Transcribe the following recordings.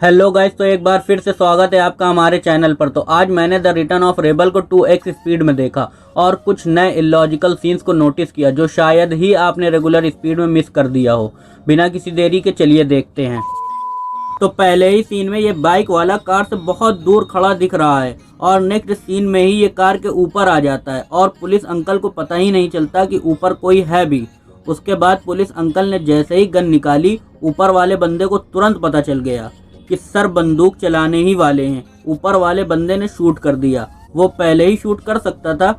Hello guys, तो एक बार फिर से स्वागत है आपका हमारे चैनल पर। तो आज मैंने द रिटर्न ऑफ रेबल को 2x स्पीड में देखा और कुछ नए इलॉजिकल सीन्स को नोटिस किया जो शायद ही आपने रेगुलर स्पीड में मिस कर दिया हो। बिना किसी देरी के चलिए देखते हैं। तो पहले ही सीन में ये बाइक वाला कार से बहुत दूर खड़ा दिख रहा है और नेक्स्ट सीन में ही ये कार के ऊपर आ जाता है और पुलिस अंकल को पता ही नहीं चलता कि ऊपर कोई है भी। उसके बाद पुलिस अंकल ने जैसे ही गन निकाली, ऊपर वाले बंदे को तुरंत पता चल गया कि सर बंदूक चलाने ही वाले हैं। ऊपर वाले बंदे ने शूट कर दिया। वो पहले ही शूट कर सकता था।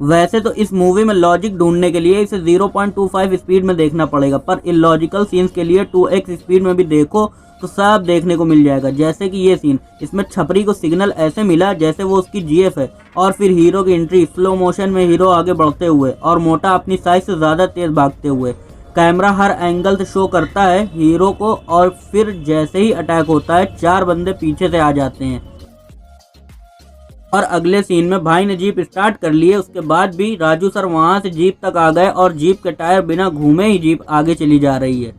वैसे तो इस मूवी में लॉजिक ढूंढने के लिए इसे 0.25 स्पीड में देखना पड़ेगा, पर इलॉजिकल सीन्स के लिए 2x स्पीड में भी देखो तो सब देखने को मिल जाएगा। जैसे कि ये सीन, इसमें छपरी को सिग्नल ऐसे मिला जैसे वो उसकी जीएफ है, और फिर हीरो की एंट्री स्लो मोशन में, हीरो आगे बढ़ते हुए और मोटा अपनी साइज से ज्यादा तेज भागते हुए। कैमरा हर एंगल से शो करता है हीरो को, और फिर जैसे ही अटैक होता है 4 बंदे पीछे से आ जाते हैं। और अगले सीन में भाई ने जीप स्टार्ट कर ली है, उसके बाद भी राजू सर वहां से जीप तक आ गए और जीप के टायर बिना घूमे ही जीप आगे चली जा रही है।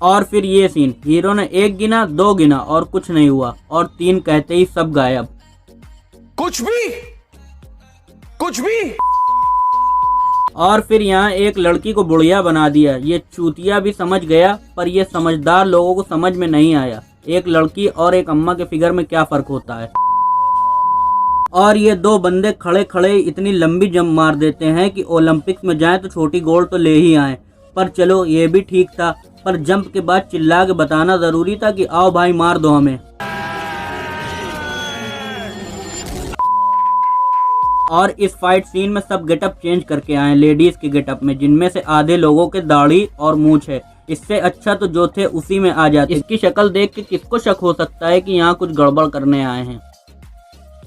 और फिर ये सीन, हीरो ने 1 गिना, 2 गिना और कुछ नहीं हुआ, और 3 कहते ही सब गायब। कुछ भी। और फिर यहाँ एक लड़की को बुढ़िया बना दिया। ये चूतिया भी समझ गया, पर ये समझदार लोगों को समझ में नहीं आया एक लड़की और एक अम्मा के फिगर में क्या फर्क होता है। और ये 2 बंदे खड़े खड़े इतनी लंबी जंप मार देते हैं कि ओलंपिक्स में जाएं तो छोटी गोल्ड तो ले ही आए। पर चलो ये भी ठीक था, पर जंप के बाद चिल्ला के बताना जरूरी था कि आओ भाई मार दो हमें। और इस फाइट सीन में सब गेटअप चेंज करके आए लेडीज के गेटअप में, जिनमें से आधे लोगों के दाढ़ी और मूंछ है। इससे अच्छा तो जो थे उसी में आ जाते। इसकी शक्ल देख के किसको शक हो सकता है कि यहाँ कुछ गड़बड़ करने आए हैं।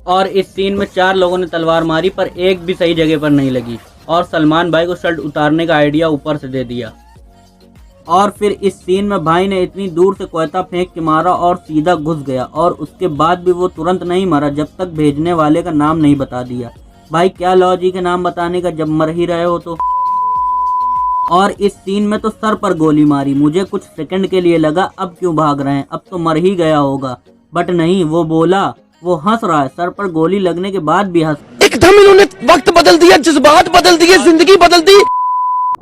और इस सीन में 4 लोगों ने तलवार मारी, पर एक भी सही जगह पर नहीं लगी, और सलमान भाई को शर्ट उतारने का आइडिया ऊपर से दे दिया। और फिर इस सीन में भाई ने इतनी दूर से कोयता फेंक के मारा और सीधा घुस गया, और उसके बाद भी वो तुरंत नहीं मरा जब तक भेजने वाले का नाम नहीं बता दिया। भाई क्या लॉजिक है नाम बताने का जब मर ही रहे हो तो। और इस सीन में तो सर पर गोली मारी। मुझे कुछ सेकंड के लिए लगा अब क्यों भाग रहे हैं, अब तो मर ही गया होगा, बट नहीं, वो बोला, वो हंस रहा है। सर पर गोली लगने के बाद भी हंस। एकदम इन्होंने वक्त बदल दिया, जज्बात बदल दिए, जिंदगी बदल दी।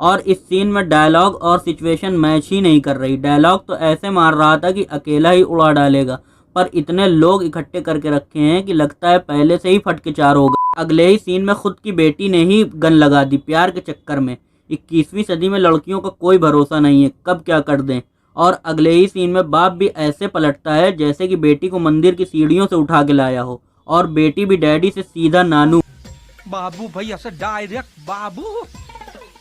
और इस सीन में डायलॉग और सिचुएशन मैच ही नहीं कर रही। डायलॉग तो ऐसे मार रहा था कि अकेला ही उड़ा डालेगा, पर इतने लोग इकट्ठे करके रखे हैं कि लगता है पहले से ही फट के 4 हो गए। अगले ही सीन में खुद की बेटी ने ही गन लगा दी प्यार के चक्कर में। 21वीं सदी में लड़कियों का कोई भरोसा नहीं है, कब क्या कर दें। और अगले ही सीन में बाप भी ऐसे पलटता है जैसे कि बेटी को मंदिर की सीढ़ियों से उठा के लाया हो, और बेटी भी डैडी से सीधा नानू। बाबू भैया से डायरेक्ट बाबू,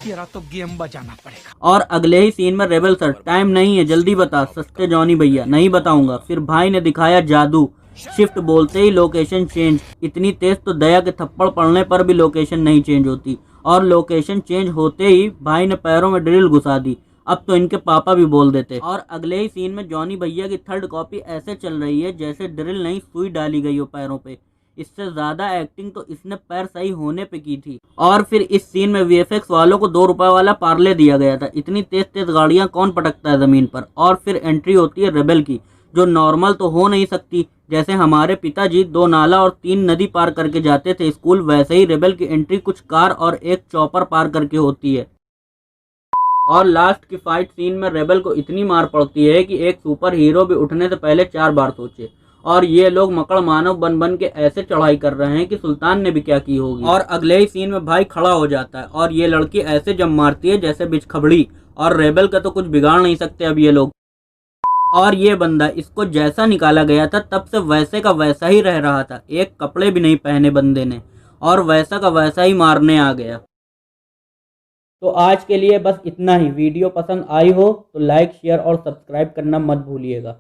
तेरा तो गेम बजाना पड़ेगा। और अगले ही सीन में रेबल सर, टाइम नहीं है, जल्दी बता। सस्ते जॉनी भैया, नहीं बताऊंगा। फिर भाई ने दिखाया जादू। शिफ्ट बोलते ही लोकेशन चेंज। इतनी तेज तो दया के थप्पड़ पड़ने पर भी लोकेशन नहीं चेंज होती, और लोकेशन चेंज होते ही भाई ने पैरों में ड्रिल घुसा दी। अब तो इनके पापा भी बोल देते। और अगले ही सीन में जॉनी भैया की 3rd कॉपी ऐसे चल रही है जैसे ड्रिल नहीं सुई डाली गई हो पैरों पे। इससे ज्यादा एक्टिंग तो इसने पैर सही होने पे की थी। और फिर इस सीन में वीएफएक्स वालों को 2 रुपए वाला पार्ले दिया गया था। इतनी तेज तेज गाड़ियां कौन पटकता है जमीन पर। और फिर एंट्री होती है रेबल की, जो नॉर्मल तो हो नहीं सकती। जैसे हमारे पिताजी 2 नाला और 3 नदी पार करके जाते थे स्कूल, वैसे ही रेबल की एंट्री कुछ कार और एक चॉपर पार करके होती है। और लास्ट की फाइट सीन में रेबल को इतनी मार पड़ती है कि एक सुपर हीरो भी उठने से पहले 4 बार सोचे। और ये लोग मकड़ मानव बन बन के ऐसे चढ़ाई कर रहे हैं कि सुल्तान ने भी क्या की होगी। और अगले ही सीन में भाई खड़ा हो जाता है, और ये लड़की ऐसे जम मारती है जैसे बिचखबड़ी, और रेबल का तो कुछ बिगाड़ नहीं सकते अब ये लोग। और ये बंदा, इसको जैसा निकाला गया था तब से वैसे का वैसा ही रह रहा था। एक कपड़े भी नहीं पहने बंदे ने, और वैसा का वैसा ही मारने आ गया। तो आज के लिए बस इतना ही। वीडियो पसंद आई हो तो लाइक, शेयर और सब्सक्राइब करना मत भूलिएगा।